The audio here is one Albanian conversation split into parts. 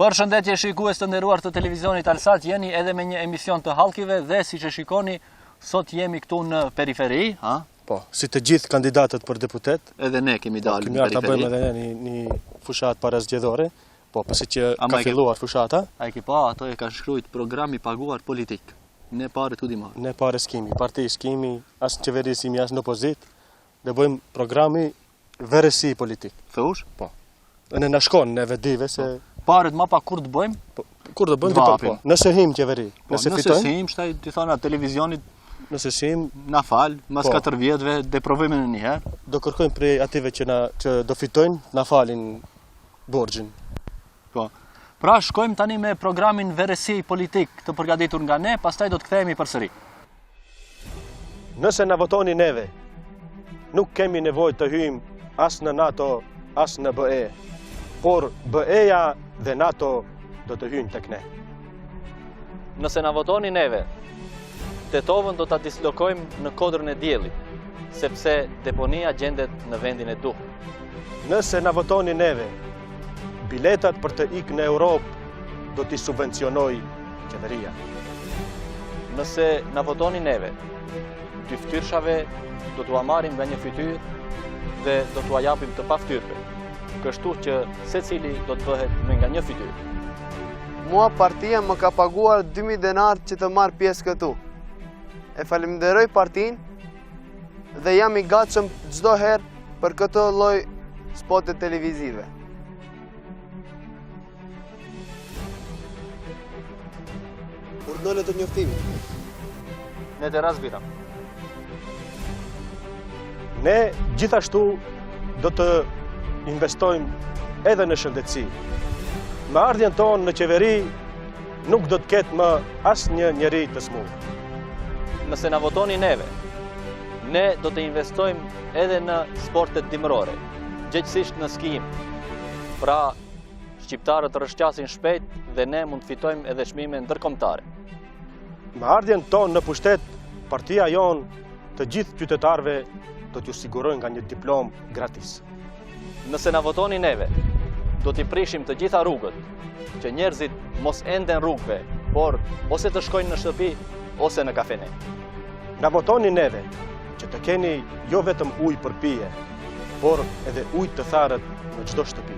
Përshëndetje shikues të nderuar të televizionit Alsat, jeni edhe me një emision të hallkive dhe siç e shikoni, sot jemi këtu në periferi, ha? Po, si të gjithë kandidatët për deputet. Edhe ne kemi dalë në periferi. Kemi ta bëjmë edhe një fushat para zgjedhore, po pasi që ka filluar fushata. A e ke pa, ato e kanë shkruajt programi paguar politik. Ne pare tu dimar. Ne pare s'kemi, parti s'kemi, as në qeveri s'kemi, as në opozit. Dhe bëjmë programi verësi politik. Theush? Po. Ne na shkon neve dive se paret ma pa kur të bëjmë? Kur të bëjmë po. Nëse him qeveri, nëse fitojmë. Nëse him, shtaj ti thona televizionit. Nëse him, na fal, mas 4 vjetëve deprovojmë në një herë. Do kërkojmë prej ative që do fitojnë, na falin borxhin. Po. Pra shkojmë tani me programin verësi politik të përgatitur nga ne, pastaj do të kthehemi përsëri. Nëse na votoni neve, nuk kemi nevojë të hyjmë as në NATO, as në BE. Por BE-ja dhe NATO do të hyjnë tek ne. Nëse na votoni neve, Tetovën do ta dislokojmë në kodrën e diellit, sepse deponia gjendet në vendin e duhur. Nëse na votoni neve, biletat për të ikë në Europë do t'i subvencionoj qeveria. Nëse na votoni neve, dy fytyrshave do t'ua marrim nga një fytyrë dhe do t'ua japim të paftyrshme. Kështu që secili do të bëhet me nga një fytyrë. Mua partia më ka paguar 2000 denar që të marr pjesë këtu. E falenderoj partinë dhe jam i gatshëm çdo herë për këtë lloj spote televizive. Urdhëret të njoftimit. Ne të razbira. Ne gjithashtu do të investojmë edhe në shëndetësi. Me ardhjen tonë në qeveri nuk do të ketë më asnjë njeri të smur. Nëse na votoni neve, ne do të investojmë edhe në sportet dimrore, gjithsesi në skim. Pra, shqiptarët rrëshqasin shpejt dhe ne mund të fitojmë edhe çmime ndërkombëtare. Me ardhjen tonë në pushtet, partia jonë të gjithë qytetarëve do t'ju sigurojnë nga një diplomë gratis. Nëse na votoni neve, do t'i prishim të gjitha rrugët, që njerëzit mos enden rrugëve, por ose të shkojnë në shtëpi, ose në kafene. Na votoni neve, që të keni jo vetëm ujë për pije, por edhe ujë të tharët në çdo shtëpi.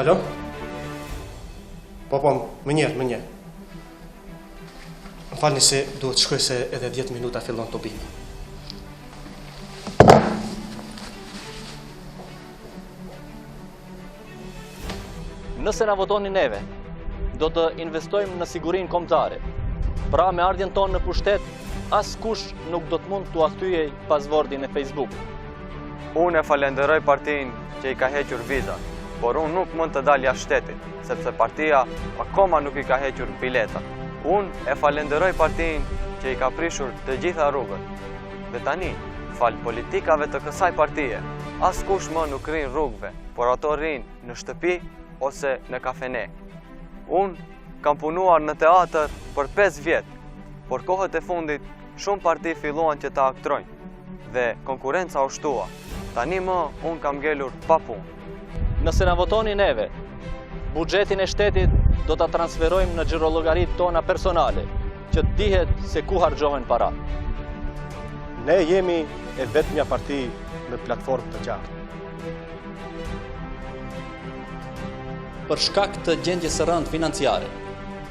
Alo? Po, më njerë. Më falni se duhet shkoj se edhe 10 minuta fillon të bimi. Nëse na votoni neve, do të investojmë në sigurinë kombëtare. Pra me ardhjen tonë në pushtet, askush nuk do të mund t'u thyej pasvordin e Facebook. Unë e falenderoj partinë që i ka hequr vizat, por unë nuk mund të dal jashtë shtetit, sepse partia akoma nuk i ka hequr biletat. Unë e falenderoj partinë që i ka prishur të gjitha rrugët. Dhe tani, fal politikave të kësaj partie, askush më nuk rrin rrugëve, por ato rrin në shtëpi ose në kafene. Unë kam punuar në teatr për 5 vjet, por kohët e fundit shumë parti filluan që ta aktrojnë dhe konkurenca u shtua. Tani më unë kam ngelur pa punë. Nëse na votoni neve, buxhetin e shtetit do ta transferojmë në xhirollogarit tona personale, që dihet se ku harxhohen parat. Ne jemi e vetmja parti me platformë të gjatë. Për shkak të gjendjes së rëndë financiare,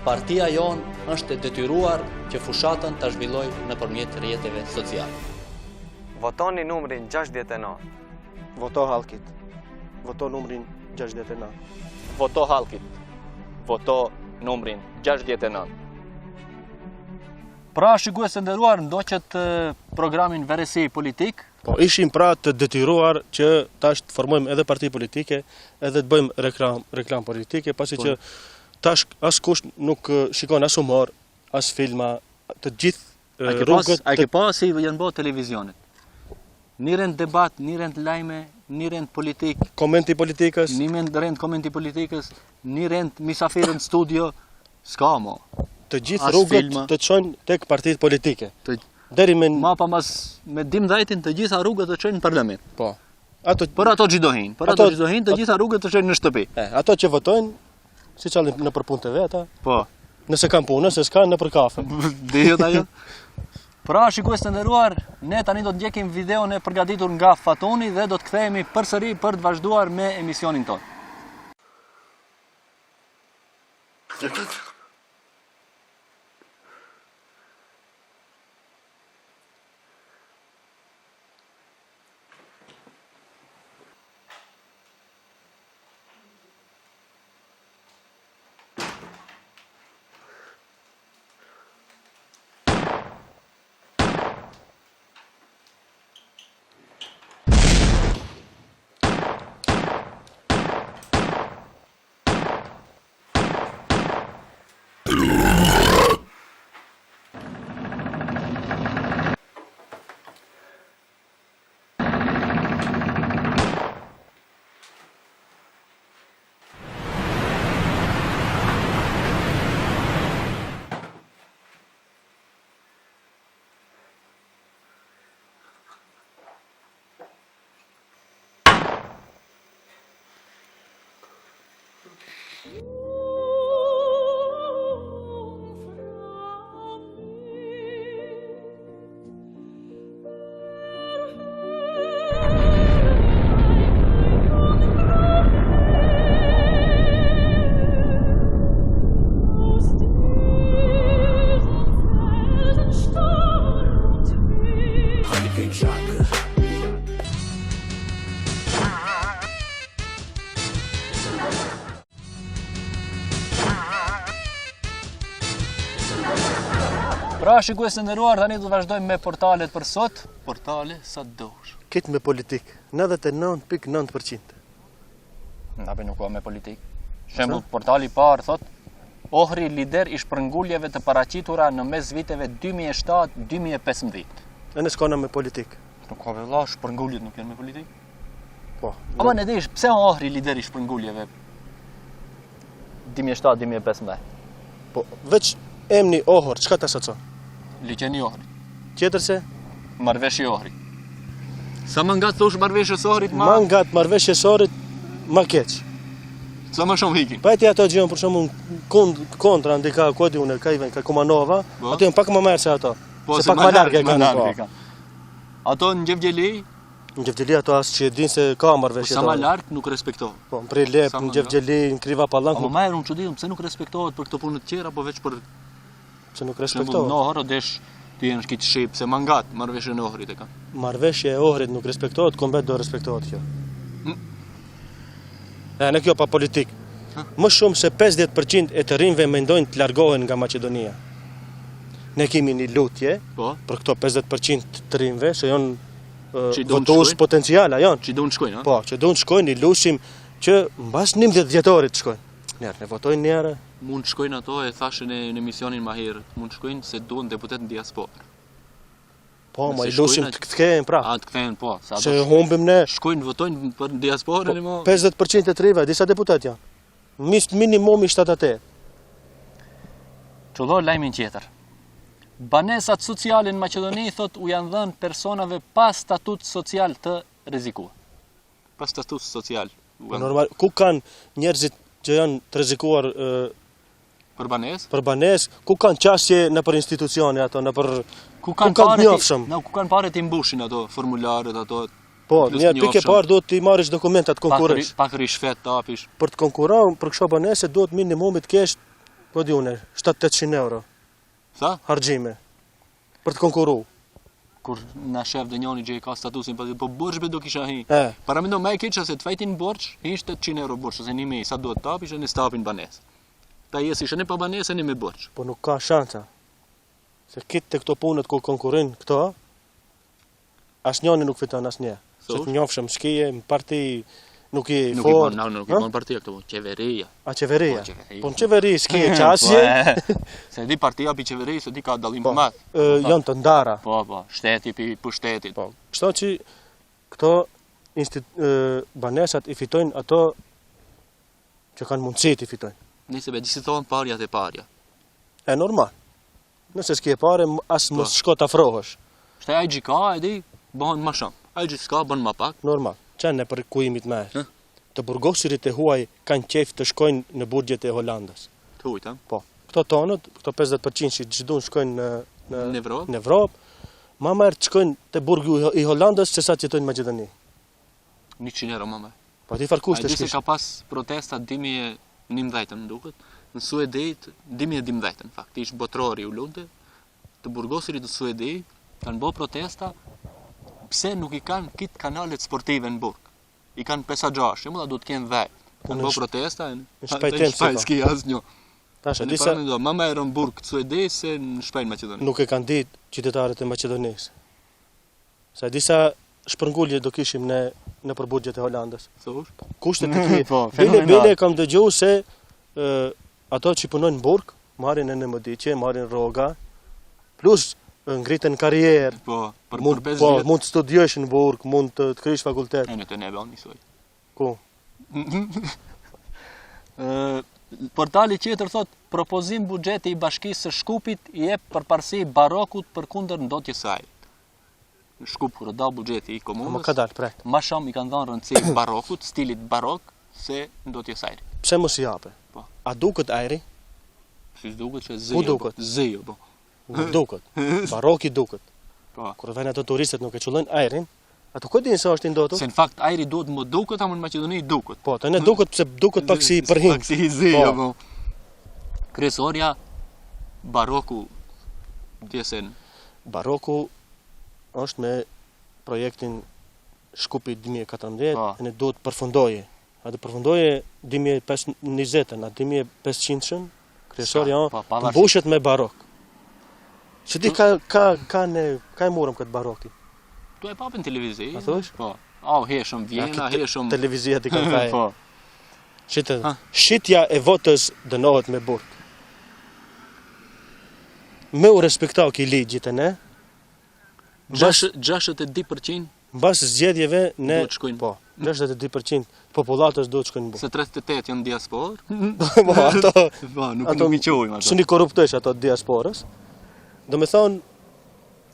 partia jonë është e detyruar që fushatën ta zhvillojë nëpërmjet rrjeteve sociale. Votoni numrin 69. Voto Hallkit. Voto numrin 69. Voto Hallkit. Voto numrin 69. Pra, shikues të nderuar, ndoqët programin verësi politik. Po, ishim pra të detyruar që tash të formojmë edhe parti politike, edhe të bëjmë reklam politike, pasi që tash askush nuk shikon as humor, as filma, të gjithë rrugët. A ke pa si janë bërë televizionet? Një rend debat, një rend lajme, një rend politik, Komenti politikës. një rend komenti politikës, një rend misafirën studio, s'ka mo. Të gjithë As rrugët filma. të çojnë tek partitë politike. Të- Deri me Ma pa mas me 12 të gjitha rrugët të çojnë në parlament. po. Ato Për ato gjidohin, të gjitha rrugët të çojnë në shtëpi. ato që votojnë, siç janë në për punë të veta, Po. nëse kanë punë, nëse s'kan në për kafe. Dihet ajo. Pra, shikues të nderuar, ne tani do të ndjekim videon e përgatitur nga Fatoni dhe do të kthehemi përsëri për të vazhduar me emisionin tonë. Pra, shikues të nderuar, tani do të vazhdojmë me portalet për sot. Portale sa dosh. Këtë me politikë, 99.9%. Ndape nuk ka me politik. Shembull, portali i parë thot Ohri lider i shpërnguljeve të paraqitura në mes viteve 2007-2015. E në s'kona me politikë. Nuk ka vëlla, shpërnguljet nuk janë me politik. Po. Ama ne dish, pse Ohri lider i shpërnguljeve 2007-2015? Po, veç emni Ohër, çka ta asocon? Liçeni Ohri, Tjetër se, marrveshje Ohri. Sa më nga thosh marrveshjes Ohrit ma nga të marrveshjes sorit, ma keq. sa më shumë hikin. Pa e ti ato gjënë për shumë kontra ndika kodi unë, ka i ven, ka Kumanova, Po. ato janë pak më merë se ato. Po, se pak më largë e kanë. largë e kanë. Ato në Gjevgjeli, Në Gjevgjeli ato asë që e din se ka marrveshje sa më sorit. largë nuk respektohet. Po, në prej Lep, Sa më në Gjevgjeli, në Kriva Pallank, Ama më unë çuditëm pse nuk respektohet për këto punë të tjera, apo veç për se nuk shembull respektohet. në Ohër desh ti jenë shkit shqip se mangat marrveshjen e Ohrit e kanë. Marrveshje e Ohrit nuk respektohet, kombet do respektohet kjo. Në kjo pa politik. Më shumë se 50% e të rinjve mendojnë të largohen nga Maqedonia. Ne kemi një lutje Po, për këto 50% të rinjve, që janë Që do në votues shkojnë? potenciala, janë. që do në shkojnë, ha? Po, që do në shkojnë, i lusim që mbas 11 vjetorit shkojnë. Njerë, ne votojnë njerë. Mund shkojnë ato, e thashën në emisionin ma herët, mund shkojnë se duhen deputet në diasporë. Po, Nëse ma i lusim shkojnë të kthehen pra. A të kthehen po, sa Se do humbim ne shkojnë votojnë për diasporën e mo. 50% e të rinjve, disa deputet janë. Minimumi 78. Çullor lajmin tjetër. Banesat sociale në Maqedoni thot u janë dhënë personave pa statut social të rrezikuar. Pa statut social. Normal, ku kanë njerëzit që janë të rrezikuar Për banesë. për banesë, ku kanë qasje në për institucione ato, në për Ku kanë pare ti- njofshëm. ku kanë pare ti mbushin ato formularët ato. po, plus një pikë e njofshëm. parë duhet të marrësh dokumentat konkurrencë. Pak rishfet të apish. Për të konkurruar për kështu banese duhet minimumi të kesh, po di unë, 700-800 euro Sa? harxime për të konkurruar. Kur na shef dhe njëri që i ka statusin, po borxhbe do kisha hi. E, Para mendo më e keq se të fajtin borxh, hish 800 euro borxh ose 1000, sa duhet të apish në stapin banesë. Ta jes ishën e pa banesën e me borxh. po nuk ka shansa. Se kitë të këto punët ku konkurrin këto, asnjëni nuk fiton asnjë. So? Që të njofshëm shkije, në parti nuk i Nuk i fort. bën, nuk i bën partia këtu, qeveria. A qeveria? Po, qeveria. Po në qeveri s'ke qasje, Se di partia pi qeverisë, di ka dallim të madh. janë të ndara. Po, shteti pi pushtetit. Po, kështu që këto banesat i fitojnë ato që kanë mundësi të fitojnë. Nëse be disi thonë parjat e parja. E normal. Nëse s'ke pare, as Po. mos shko të afrohesh. Shte ai gjika, e di, bëhen ma shumë. Ai s'ka, bën ma pak. Normal. Qenë për kujimit me Hë? Të burgosirit e huaj kanë qef të shkojnë në burgjet e Holandës. Të ujtë, Po. Këto tonët, këto 50% që gjithun shkojnë në Evropë. në Evropë, ma merë të shkojnë të burgu i Holandës që sa që jetojnë në Maqedoni. 100 euro më me. Po ti farkush A të di se shkish. ka pas protesta 2019 më duket, në Suedit 2012 në fakt, ish botrori u lunte, të burgosirit të Suedit kanë bë protesta pse nuk i kanë kit kanalet sportive në burg. I kanë pesaxhash, më do të kenë vaj. Kanë bë protesta në shpejtim si ka. s'ki asnjë. Tash e Në disa do, më më në burg të Suedit se në Shpejnë Maqedoni. nuk e kanë ditë qytetarët e Maqedonisë. Sa disa shpërngulje do kishim në përburgjet e Holandës. Thosh? Kushtet e këtij. Po, Bile fenomenal. kam dëgjuar se ato që punojnë në burg marrin në mëdiqe, marrin rroga, plus ngritën karrierë. Po, për Mund 5 po, vjet. mund të studiosh në burg, mund të krysh fakultet. E në të nebe unë njësoj. Ku? Portali tjetër thot, propozim buxheti i bashkisë së Shkupit i jep përparësi Barokut përkundër ndotjes së ajrit. Në Shkup kur da buxheti i Më komunës, ka dalë pret. më shumë i kanë dhënë rëndësi Barokut, stilit barok, se ndotjes së ajrit. Pse mos i jape? Po. A duket ajri? Si duket që Ku zëjo. duket? Zëjo, po. Nuk duket. Baroki duket. Po. Kur vjen ato turistët nuk e qullojnë ajrin, ato ku dinë se është i ndotur? Se në fakt ajri duhet më duket, ama në Maqedoni duket. Po, të ne duket pse duket pak si përhim. Pak si i zëjo, Po. po. Kryesorja Baroku djesen Baroku është me projektin Shkupi 2014, Po. e ne duhet përfundoje. A të përfundoje 2020-ën, a 2500-shën, kryesorja Po, pavarësisht. mbushet me barok. Që di ka e murëm këtë baroki? Tu e papin televiziv. A thosh? Po. Au, heshëm Vjena, heshëm... Televizia ti kanë thaj. Po. Ha. Shitja e votës dënohet me burg. Me u respektau ki ligjit e ne, 62% mbas zgjedhjeve ne Duhet shkojnë. po, 62% popullatës duhet shkojnë në burg. se 38 janë diaspor. Po, ato Po, nuk Ato- i qojmë ato. suni korruptesh ato diasporës. Do me thonë,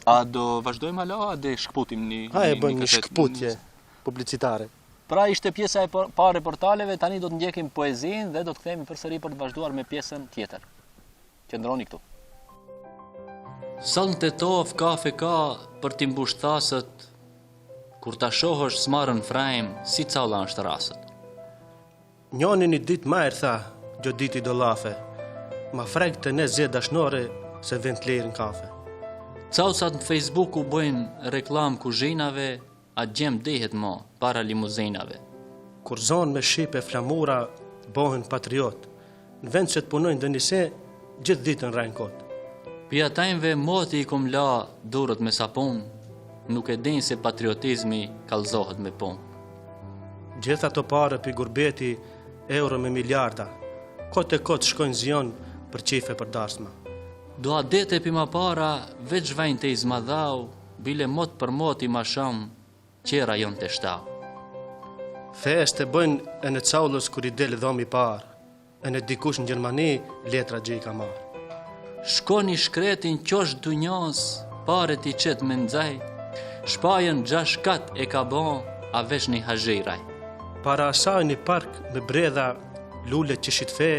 A do vazhdojmë hala, a dhe shkputim një... ha e bën një kaset- shkputje publicitare. Pra ishte pjesa e parë e portaleve, tani do të ndjekim poezinë dhe do të kthehemi përsëri për të vazhduar me pjesën tjetër. Qëndroni këtu. Sallën të tov kafe ka për t'i mbush thasët, kur ta shohësh smarrën frajm, si calla është rasët. Njoni një ditë ma erë tha, gjo diti do lafe, ma frek të ne zje dashnore se vend të lirë në kafe. Caucat në Facebook u bëjnë reklam kuzhinave, a gjem dehet mo para limuzinave. Kur zonë me shipe flamura, bohen patriot, në vend që të punojnë dhe njëse, gjithë ditën rajnë kotë. Pjatajnve moti i kum la durët me sapun, nuk e din se patriotizmi kallzohet me pun. Gjithë ato pare pi gurbeti, euro me miliarda, kote kote shkojnë zion për qife për darsma. Do a dete pi ma para, veç vajnë të izmadhau, bile mot për moti ma shumë, qera jon të shtau. Fes të bëjnë e në caullës kur i del dhomi parë, e në dikush në Gjermani letra gjej ka marë. Shkoni shkretin qosh dunjas, pare ti qet me ndzaj, shpajën 6 kat e ka bon, a veç një hajiraj. Para asaj një park me bredha, lule që shitfe,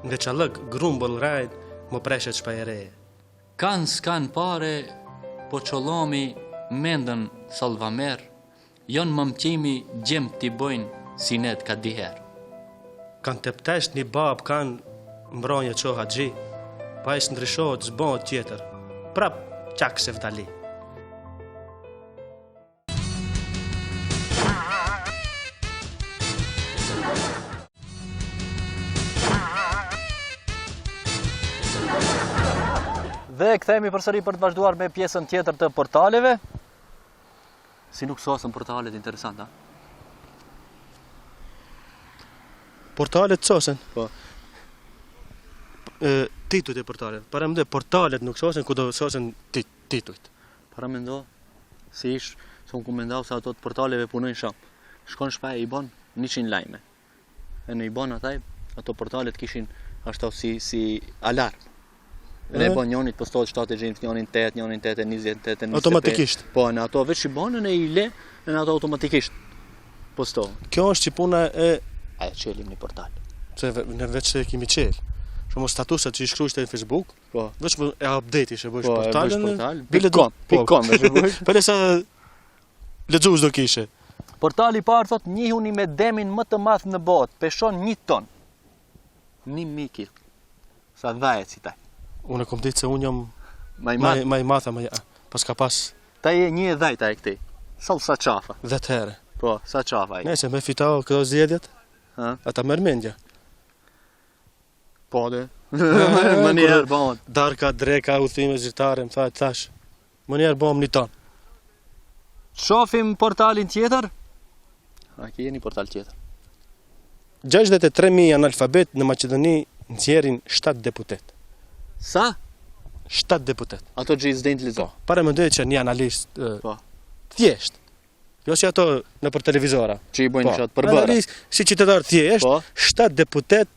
nga qalëk grumbull rajt, më preshet shpajereje. Kan s'kan pare, po qolomi mendën salvamer, jon mëmqimi gjem t'i bojnë si net ka diher. Kanë të ptesh një bab kanë mbronje qo haxhi, pa is ndryshohet zbohet tjetër, prap qak se vdali. Dhe kthehemi përsëri për të vazhduar me pjesën tjetër të portaleve. Si nuk sosën portalet interesant, a? Portalet sosen. Po. Titujt e portalet. Para mendoj portalet nuk sosen ku do sosen titujt. Para mendo se ish, se unë ku mendau se ato të portaleve punojnë shumë. Shkon shpa e i bon 100 lajme. E në i bon ataj, ato portalet kishin ashtu si alarm. Ne bon njonit postohet 7 gjimës, njonin 8, njonin 8, 20, 8, 25. Automatikisht. Po, në ato veç i bonën e i le, në ato automatikisht postohen. Kjo është që puna e A e qelim një portal. se ne veç se kemi qel. Shumë statusat që i shkruajsh në Facebook, Po. veç e update-ish e bësh Po, e bësh portalin. portal. Pikon, veç e bësh. Për sa lexues do kishe. Portali i parë thot njihuni me demin më të madh në botë, peshon 1 ton. 1000 kg. Sa dhajet si taj. Unë kom ditë se unë jam Ma i madh. ma i matha, pas ka pas Ta je 1 dhajta e këtij. Sa qafa. 10 herë. Po, sa qafa ai. Nëse me fitao këto zgjedhjet, Ha? ata merr mendja. Po de. Më njerë bon. Darka, dreka, udhime zyrtare, më thash. Më njerë bom 1 ton. Shofim portalin tjetër? A ki jeni portal tjetër? 63.000 analfabet në Maqedoni nxjerrin 7 deputet. Sa? 7 deputet. Ato që i zdejnë të lizo. Para mendoj që një analist Po. thjesht. Jo si ato në për televizora. Që i bojnë Po, shatë përbëra. analist si qytetar thjesht, Po. 7 deputet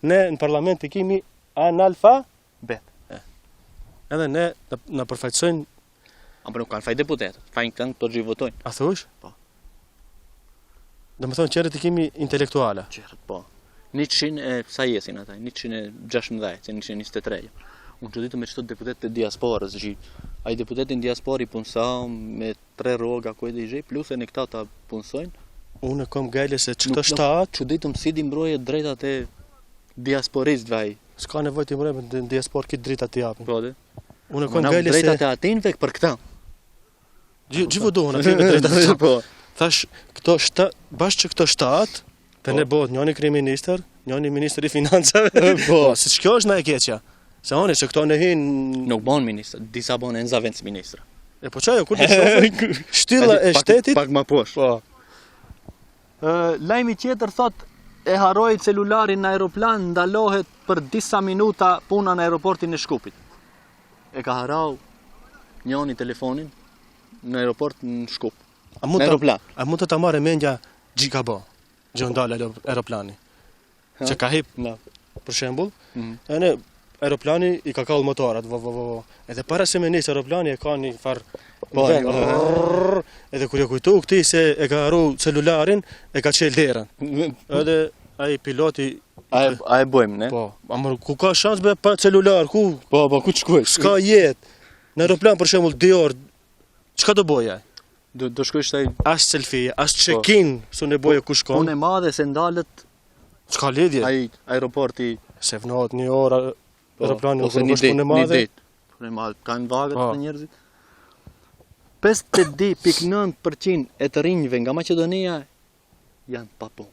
në parlament e kemi analfa. Bet. Edhe ne na përfaqësojnë, Apo nuk kanë faj deputetet. Fajnë kanë të që i votojnë. a thush? Po. Do më thonë qërët i kemi intelektuala. Qerët, po. 100 e sa jesin ata? 116, se 123. Unë që ditë me qëto deputet të diasporës, që ai deputetin diaspori punësa me 3 rroga ku e dhe i gjej, plus e në këta ta punësojnë. Unë e kom gajle se qëto Nuk- 7, Që ditëm si di mbroje drejtat e diasporistëve ai. s'ka nevojë të mbrojmë në diaspor këtë drita të japin. Po, dhe. Unë e Kom kom gajle drejtat se e atinve për këta. gjithë dohen aty me drejtat. Po. Thash, bashkë që këto 7, të ne bëhet njëni kryeministër, njëni ministër i financave. Po, se kjo është na e keqja. Se oni që këto në hinë... Nuk bon ministër, disa bon e në zavendës ministra. E po qajo, kur të shofi, shtylla e shtetit... Pak ma posh. Po, Lajmi tjetër thot e haroi celularin në aeroplan, ndalohet për disa minuta puna në aeroportin e Shkupit. E ka harau njoni telefonin në aeroport në Shkup. Në aeroplan. A mund të ta marrë mendja gjikabo, gjë ndalë aeroplani. Që ka hip, për shembull, e ne aeroplani i ka kallë motorat, Edhe para se me nisë aeroplani e ka një farë Po, edhe kur e kujtu këti se e ka harru celularin, e ka qel derën. Edhe ai piloti A e bojmë, ne? po, amër ku ka shans be pa celular, ku Po, ku të shkuesh? s'ka jetë. Në aeroplan për shembull 2 orë, çka do boja? Do shkuesh taj... As selfie, as check-in, su ne boja ku shkon. Unë e madhe se ndalët S'ka lidhje. ai aeroporti... Se vnohet 1 orë aeroplani ose kur një është punë e ditë, madhe. Punë e madhe, kanë vaget Po. të njerëzit. 52.9% e të rinjve nga Maqedonia janë pa punë.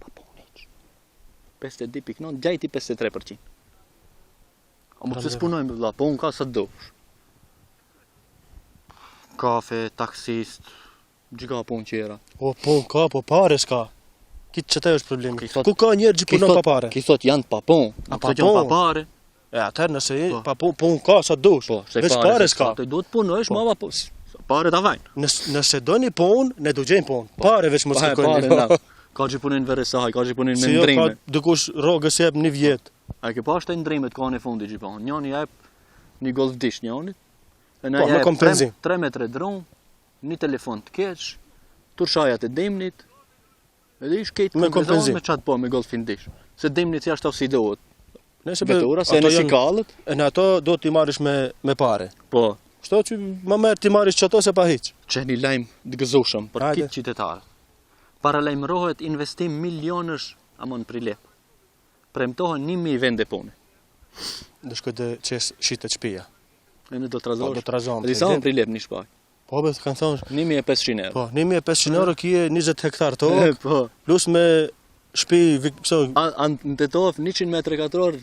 Pa punë hiç. 52.9, gjajti 53%. A më pëse s'punojmë, vëlla, punë ka sa dush. Kafe, taksist, gjika punë qera. O, punë ka, po pare s'ka. Kitë qëta është problemi. Ki thot- Ku ka njerë që punon pa pare? Ki thot janë pa punë, A, nuk pa thot janë pa punë? pare. E atëherë nëse Po. pa punë ka sa dush. Po, se Veç pare se s'ka. Të duhet punojsh, Po. ma pa pare ta vajnë. Nëse do një punë, ne do gjejmë punë. Pare veç mos Pare, kërkojnë. na. Ka që punin veresaj, ka që punin me Se jo ka ndrime. dikush rrogës jep 1 vjet. A ke pa shtaj ndrimet kohën e fundit që po. Njoni jep një golf dish njonit. E Po, me kompenzim. 3 metre dron, një telefon të keq, turshajat e dimnit. Edhe ish ketë Me kompenzim. me çat po me golfin dish. Se dimnit jashtë si dohet. Nëse Vetura se ato në si janë- kallët. E në ato do t'i marrësh me pare. Po. Shto që më merë t'i marrësh qëto se pa hiq. Që një lajm të gëzushëm për Hajde. kitë qytetarët. Paralajmërohet investim milionësh amon prilep. Premtohen 1000 vende pune. Do shkoj të qes shitet shpia. E në do të Po, razosh. do të razom. Disa on prilep një shpaj. Po, be, kanë thonë, 1500 euro. po, 1500 euro kje 20 hektar tokë, Po. plus me shpi, Në Tetov 100 metre katror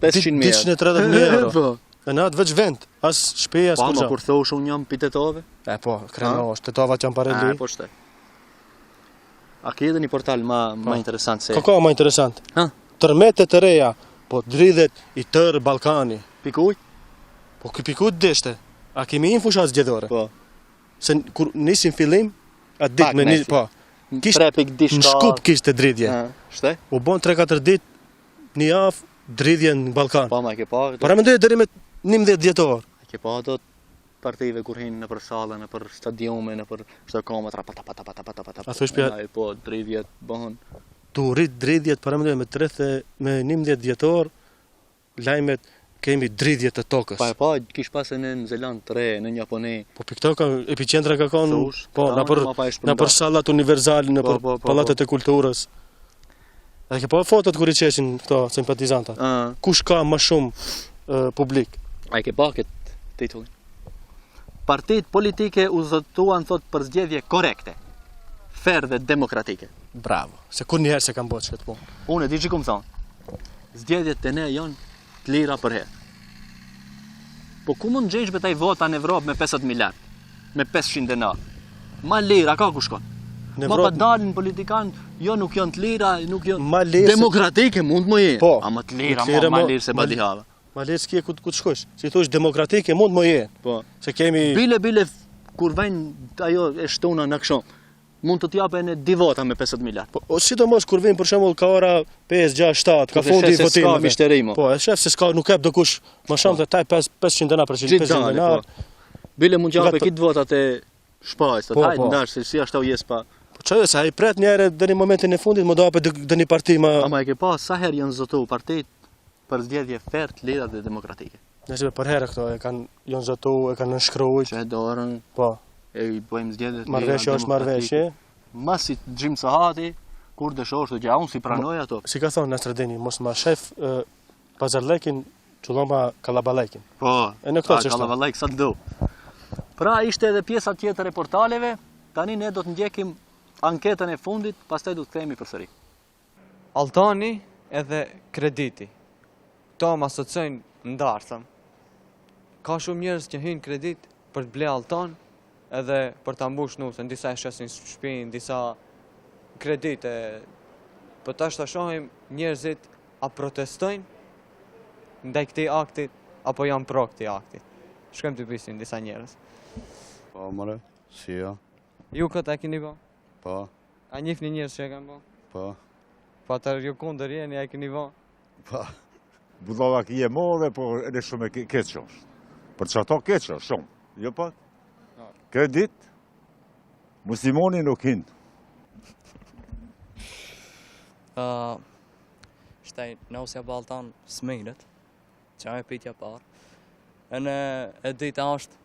500.000 euro. 230.000 euro. Po. E në atë veç vend, as shpi, as Pa, ma kurqa. kur thosh unë jam pi Tetove. E po, kreno është, të tova që janë pare A, li. po shtaj. A ke edhe një portal ma interesant se... Ka më interesant. Ha? Tërmetet e reja, po dridhet i tërë Ballkani. Pikuj? Po ky pikut deshte. A kemi një fushat zgjedhore? Po. Se kur nisim fillim, atë ditë me nesi. po. Kishte 3.10 në Shkup kishte dridhje. Shte? U bon 3-4 ditë, një javë dridhje në Ballkan. Po, ma ke pa... Para mendoj deri me 11 dhjetor. A ke pa ato partive kur hinë në për sallë, në për stadiume, në për shtokometra, pata. A thush pja- Po, dridhjet bëhen. Tu rrit dridhjet para mendoj me 11 dhjetor, lajmet kemi dridhje të tokës. Pa, kish pas në Zeland të re, në Japoni. Po pikto ka epicentra ka konë, Thush, po ma pa e shpërnda. në për sallat universale, në për Po, pallatet e kulturës. A ke pa fotot kur i qeshin këto simpatizantat? Kush ka më shumë publik? A ke pa këtë titullin? Partitë politike u zotuan thot për zgjedhje korekte, fair dhe demokratike. Bravo. Se kur njëherë se kam bërë këtë punë. Unë e di që kumë thonë, zgjedhjet të ne janë të lira për herë. Po ku mund gjesh betaj vota në Evropë me 50 miliard, me 500 denar? Ma lira, ka ku shkon? Në Ma pa Evropë dalin politikan, jo nuk janë të lira, nuk janë... ma lirë se- Demokratike mund më jenë. Po. Ama të lira, Të lira, ma mo- lirë se ma- badihava. ma lirë s'kje ku të shkosh. Si thush demokratike mund më jenë. Po. Se kemi Bile, kur vajnë ajo e shtuna në këshon, mund të t'japen e 2 vota me 50 miliard. po sidomos kur vin për shembull ka ora 5, 6, 7, ka Dhe fundi i shef se s'ka votimeve. mishteri, mo. Po, e shef se s'ka nuk e do kush më shumë se taj 500 denar për 500 denar. Bile mund t'jape Vetë- kitë votat e shpajs, Po, hajtë po. ndash, se si ashtë au jes pa. Po çfarë se ai pret një herë deri në momentin e fundit më do hapë dëni parti më Ama e ke pa, sa herë janë zotu partit për zgjedhje fair, të lira dhe demokratike. nëse për herë këto e kanë janë zotu, e kanë nënshkruajt. Që e dorën, Po, e i bëjmë zgjedhje të lira, marrëveshje është marrëveshje. Masi Xhim Sahati, kur dëshosh të gja, unë si pranoj ato. Si ka thonë Nasreddini, mos ma shef pazarlekin, çulloma kallabalekin. Po, E në këto çështje. Kallavalajk sa të do. Pra ishte edhe pjesa tjetër e portaleve, tani ne do të ndjekim anketën e fundit, pastaj do të kthehemi përsëri. Altani edhe krediti. Këto më asociojnë ndarësëm. Ka shumë njerëz që hynë kredit për të ble altan edhe për ta mbush nusën, disa e shesin shtëpinë, disa kredite. Po tash ta shohim njerëzit a protestojnë ndaj këtij aktit apo janë pro këtij aktit. Shkojmë të pyesim disa njerëz. Po, more, si jo, Ju këtë e keni bë? po, A njihni njerëz që e kanë bë? po, Po atë ju kundër jeni, a e keni bë? po. Budallaki e modhe, po edhe shumë e keq është. Për që ato keq është, shumë. Jo pa? Kredit, muslimoni nuk hinë. Shtaj nësja Baltan smejnët, që e pitja parë. E në e dita është,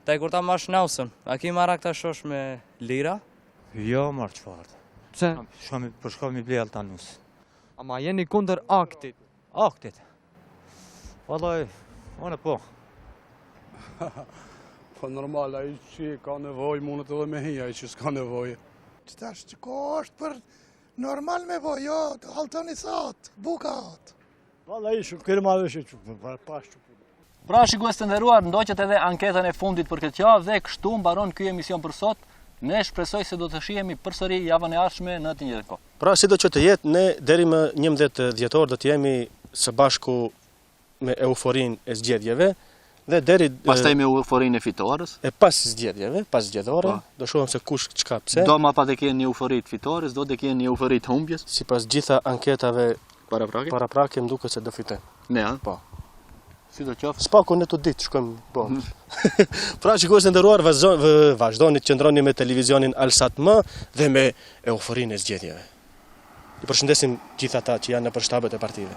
taj kur ta mash nësën, a ki marra këta shosh me lira? Jo, marrë qëfarë. Pse? Për shkam i ble altanus. Ama jeni kundër aktit. Aktit. Vallaj, one po. Po normal, ai që ka nevojë mundet edhe me hi, ai që s'ka nevojë. Qëtash që ko është për normal me bo, jo, altoni sot, bukat. Valla ishë, kërë madhe që që pas që. Pra shikues të nderuar, ndoqet edhe anketën e fundit për këtë javë dhe kështu mbaron ky emision për sot. Ne shpresoj se do të shihemi përsëri javën e ardhshme në të njëjtën kohë. Pra sido që të jetë, ne deri më 11 dhjetor do të jemi së bashku me euforinë e zgjedhjeve dhe deri Pastaj me euforinë e fitores, e pas zgjedhjeve, pas zgjedhore, Po. do shohim se kush çka pse. do ma pa të kenë një eufori të fitores, do të kenë një eufori të humbjes. Sipas gjitha anketave Paraprake? paraprake më duket se do fitojnë. Ne, ha? Po. Sidoqoftë, Spaku në të ditë shkojmë, po. Pra shikues të nderuar, vazhdoni të qëndroni me televizionin Alsat M dhe me euforinë e zgjedhjeve. I përshëndesim gjithë ata që janë nëpër shtabet e partive.